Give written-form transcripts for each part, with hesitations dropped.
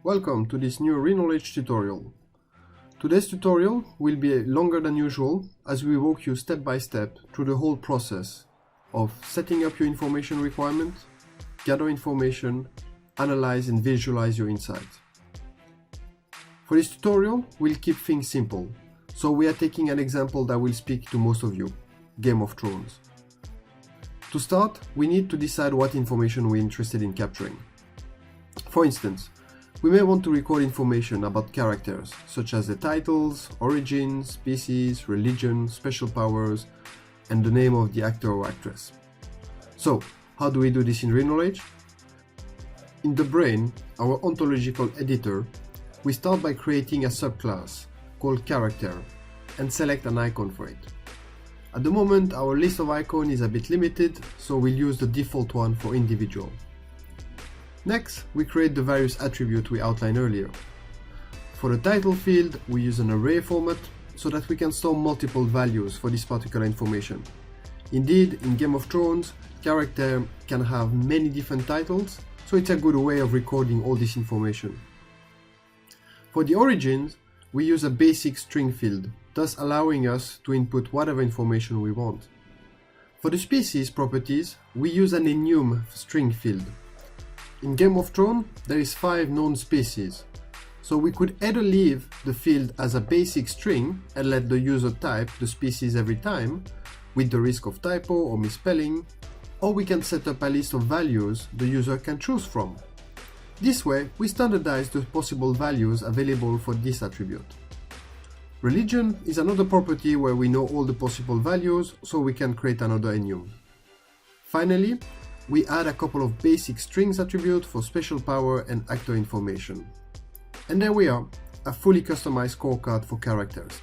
Welcome to this new reKnowledge tutorial. Today's tutorial will be longer than usual as we walk you step by step through the whole process of setting up your information requirement, gather information, analyze and visualize your insight. For this tutorial, we'll keep things simple, so we are taking an example that will speak to most of you, Game of Thrones. To start, we need to decide what information we're interested in capturing. For instance, we may want to record information about characters, such as the titles, origins, species, religion, special powers, and the name of the actor or actress. So, how do we do this in reKnowledge? In the brain, our ontological editor, we start by creating a subclass called character and select an icon for it. At the moment, our list of icons is a bit limited, so we'll use the default one for individual. Next, we create the various attributes we outlined earlier. For the title field, we use an array format so that we can store multiple values for this particular information. Indeed, in Game of Thrones, character can have many different titles, so it's a good way of recording all this information. For the origins, we use a basic string field, thus allowing us to input whatever information we want. For the species properties, we use an enum string field. In Game of Thrones, there is 5 known species, so we could either leave the field as a basic string and let the user type the species every time, with the risk of typo or misspelling, or we can set up a list of values the user can choose from. This way, we standardize the possible values available for this attribute. Religion is another property where we know all the possible values, so we can create another enum. Finally, we add a couple of basic strings attributes for special power and actor information. And there we are, a fully customized scorecard for characters.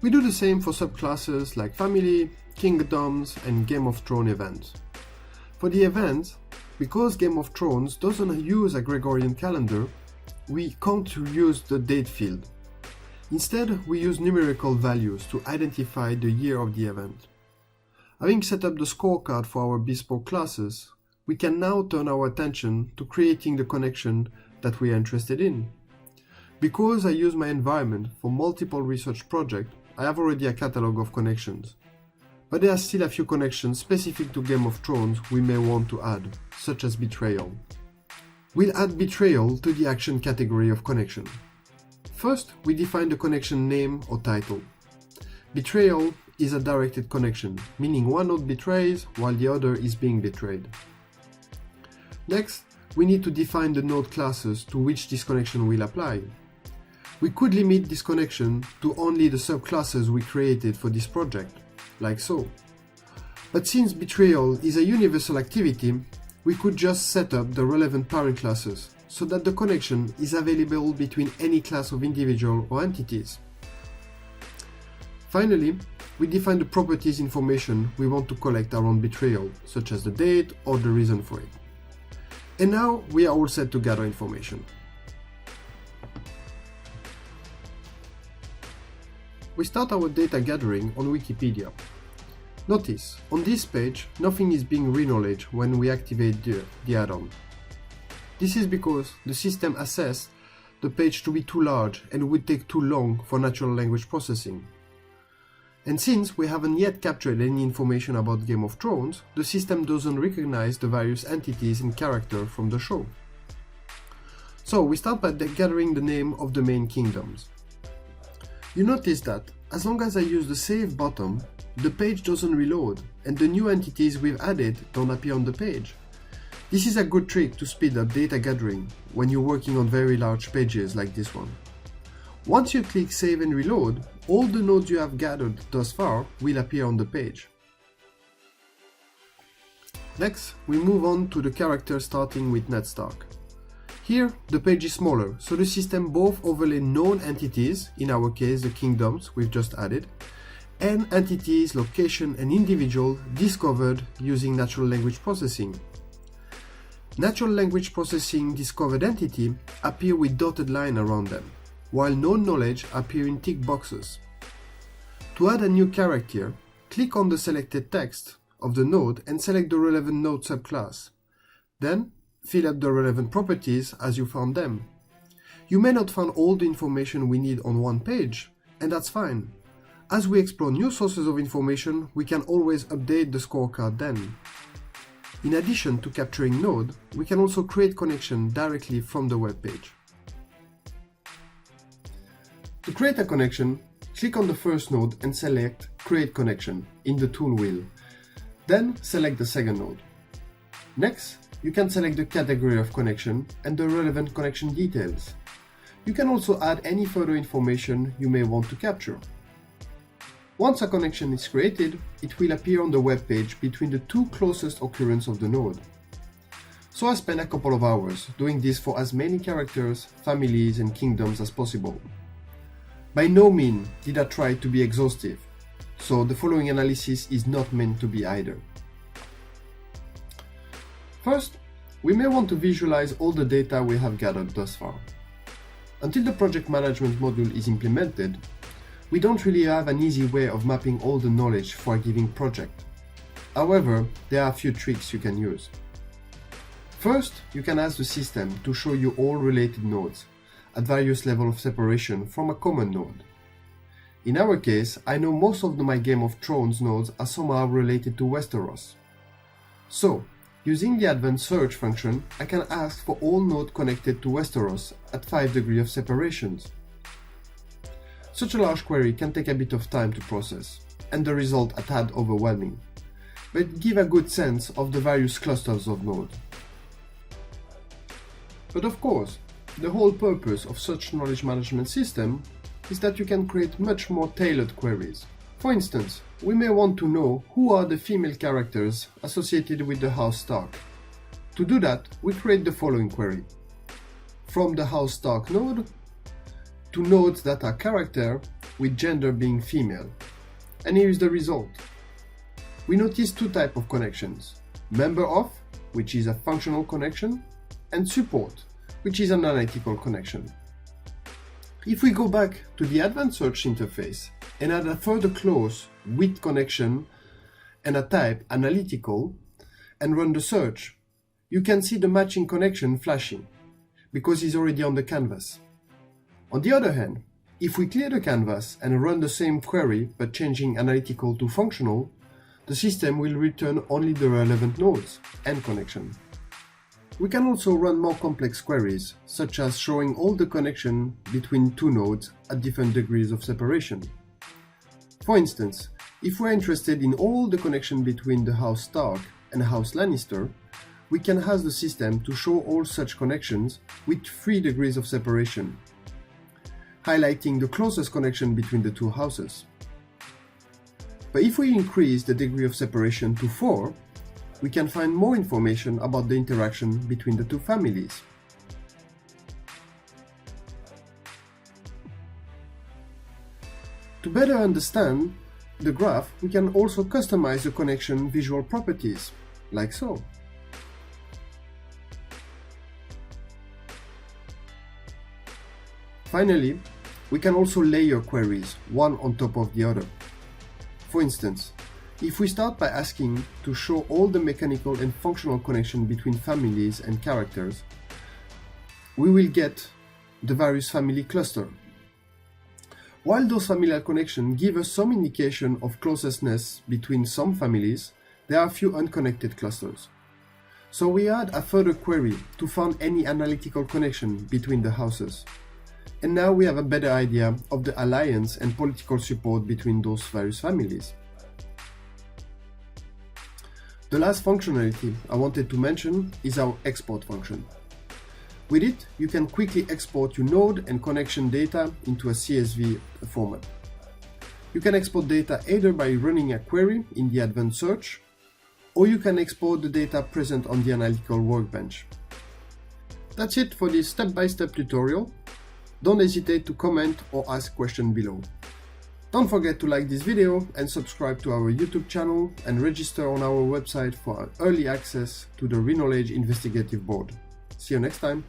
We do the same for subclasses like family, kingdoms, and Game of Thrones events. For the events, because Game of Thrones doesn't use a Gregorian calendar, we can't use the date field. Instead, we use numerical values to identify the year of the event. Having set up the scorecard for our bespoke classes, we can now turn our attention to creating the connection that we are interested in. Because I use my environment for multiple research projects, I have already a catalog of connections. But there are still a few connections specific to Game of Thrones we may want to add, such as betrayal. We'll add betrayal to the action category of connection. First, we define the connection name or title. Betrayal is a directed connection, meaning one node betrays while the other is being betrayed. Next, we need to define the node classes to which this connection will apply. We could limit this connection to only the subclasses we created for this project, like so. But since betrayal is a universal activity, we could just set up the relevant parent classes so that the connection is available between any class of individual or entities. Finally, we define the properties information we want to collect around betrayal, such as the date or the reason for it. And now we are all set to gather information. We start our data gathering on Wikipedia. Notice, on this page, nothing is being reKnowledged when we activate the add-on. This is because the system assessed the page to be too large and would take too long for natural language processing. And since we haven't yet captured any information about Game of Thrones, the system doesn't recognize the various entities and characters from the show. So we start by gathering the name of the main kingdoms. You notice that as long as I use the save button, the page doesn't reload and the new entities we've added don't appear on the page. This is a good trick to speed up data gathering when you're working on very large pages like this one. Once you click Save and Reload, all the nodes you have gathered thus far will appear on the page. Next, we move on to the character starting with Ned Stark. Here, the page is smaller, so the system both overlay known entities, in our case the kingdoms we've just added, and entities, location and individual discovered using natural language processing. Natural language processing discovered entity appear with dotted line around them, while known knowledge appear in tick boxes. To add a new character, click on the selected text of the node and select the relevant node subclass. Then, fill up the relevant properties as you found them. You may not find all the information we need on one page, and that's fine. As we explore new sources of information, we can always update the scorecard then. In addition to capturing node, we can also create connection directly from the web page. To create a connection, click on the first node and select Create Connection in the tool wheel. Then select the second node. Next, you can select the category of connection and the relevant connection details. You can also add any further information you may want to capture. Once a connection is created, it will appear on the web page between the two closest occurrences of the node. So I spent a couple of hours doing this for as many characters, families and kingdoms as possible. By no means did I try to be exhaustive, so the following analysis is not meant to be either. First, we may want to visualize all the data we have gathered thus far. Until the project management module is implemented, we don't really have an easy way of mapping all the knowledge for a given project. However, there are a few tricks you can use. First, you can ask the system to show you all related nodes at various levels of separation from a common node. In our case, I know most of my Game of Thrones nodes are somehow related to Westeros. So, using the advanced search function, I can ask for all nodes connected to Westeros at 5 degrees of separation. Such a large query can take a bit of time to process, and the result a tad overwhelming, but give a good sense of the various clusters of nodes. But of course, the whole purpose of such knowledge management system is that you can create much more tailored queries. For instance, we may want to know who are the female characters associated with the House Stark. To do that, we create the following query. From the House Stark node, to nodes that are character with gender being female. And here is the result. We notice two types of connections. Member of, which is a functional connection, and support, which is an analytical connection. If we go back to the advanced search interface and add a further clause with connection and a type analytical and run the search, you can see the matching connection flashing because it's already on the canvas. On the other hand, if we clear the canvas and run the same query but changing analytical to functional, the system will return only the relevant nodes and connection. We can also run more complex queries, such as showing all the connection between two nodes at different degrees of separation. For instance, if we're interested in all the connection between the House Stark and House Lannister, we can ask the system to show all such connections with 3 degrees of separation, highlighting the closest connection between the two houses. But if we increase the degree of separation to 4, we can find more information about the interaction between the two families. To better understand the graph, we can also customize the connection visual properties, like so. Finally, we can also layer queries, one on top of the other. For instance, if we start by asking to show all the mechanical and functional connection between families and characters, we will get the various family cluster. While those familial connections give us some indication of closeness between some families, there are a few unconnected clusters. So we add a further query to find any analytical connection between the houses. And now we have a better idea of the alliance and political support between those various families. The last functionality I wanted to mention is our export function. With it, you can quickly export your node and connection data into a CSV format. You can export data either by running a query in the advanced search, or you can export the data present on the analytical workbench. That's it for this step-by-step tutorial. Don't hesitate to comment or ask questions below. Don't forget to like this video and subscribe to our YouTube channel and register on our website for early access to the reKnowledge Investigative Board. See you next time.